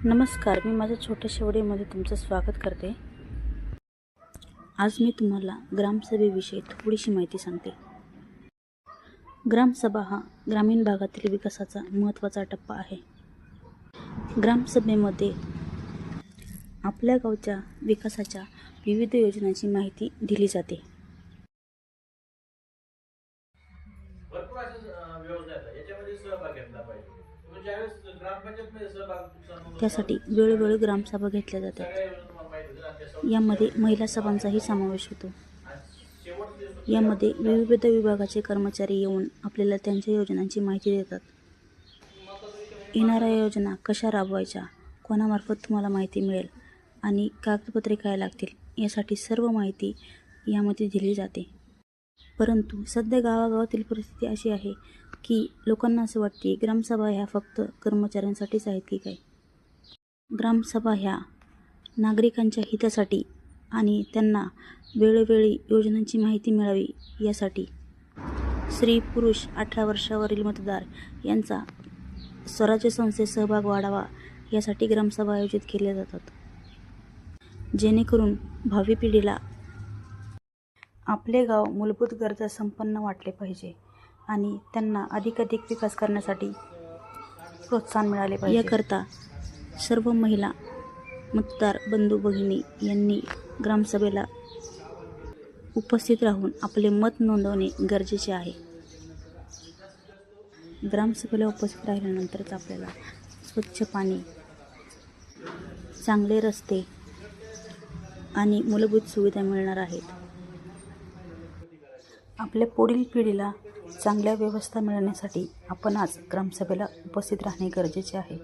नमस्कार, मी माझ्या छोट्याशा व्हिडिओमध्ये तुमचं स्वागत करते. आज मी तुम्हाला ग्रामसभेविषयी थोडीशी माहिती सांगते. ग्रामसभा हा ग्रामीण भागातील विकासाचा महत्त्वाचा टप्पा आहे. ग्रामसभेमध्ये आपल्या गावच्या विकासाच्या विविध योजनांची माहिती दिली जाते. भरपूर अशा व्यवस्था आहेत याच्यामध्ये सहभाग घेतला पाहिजे. तुम्ही ज्यावेळेस ग्रामपंचायतमध्ये सहभाग त्यासाठी वेळोवेळी ग्रामसभा घेतल्या जातात. यामध्ये महिला सभांचाही समावेश होतो. यामध्ये विविध विभागाचे कर्मचारी येऊन आपल्याला त्यांच्या योजनांची माहिती देतात. येणाऱ्या योजना कशा राबवायच्या, कोणामार्फत तुम्हाला माहिती मिळेल आणि कागदपत्रे काय लागतील यासाठी सर्व माहिती यामध्ये दिली जाते. परंतु सध्या गावागावातील परिस्थिती अशी आहे की लोकांना असं वाटते ग्रामसभा ह्या फक्त कर्मचाऱ्यांसाठीच आहेत की काय. ग्रामसभा ह्या नागरिकांच्या हितासाठी आणि त्यांना वेळोवेळी योजनांची माहिती मिळावी यासाठी स्त्री पुरुष 18 वर्षावरील मतदार यांचा स्वराज्य संस्थेत सहभाग वाढावा यासाठी ग्रामसभा आयोजित केल्या जातात, जेणेकरून भावी पिढीला आपले गाव मूलभूत गरजा संपन्न वाटले पाहिजे आणि त्यांना अधिकाधिक विकास करण्यासाठी प्रोत्साहन मिळाले पाहिजे. याकरता सर्व महिला मतदार बंधू भगिनी यांनी ग्रामसभेला उपस्थित राहून आपले मत नोंदवणे गरजेचे आहे. ग्रामसभेला उपस्थित राहिल्यानंतरच आपल्याला स्वच्छ पाणी, चांगले रस्ते आणि मूलभूत सुविधा मिळणार आहेत. आपल्या पुढील पिढीला चांगल्या व्यवस्था मिळण्यासाठी आपण आज ग्रामसभेला उपस्थित राहणे गरजेचे आहे.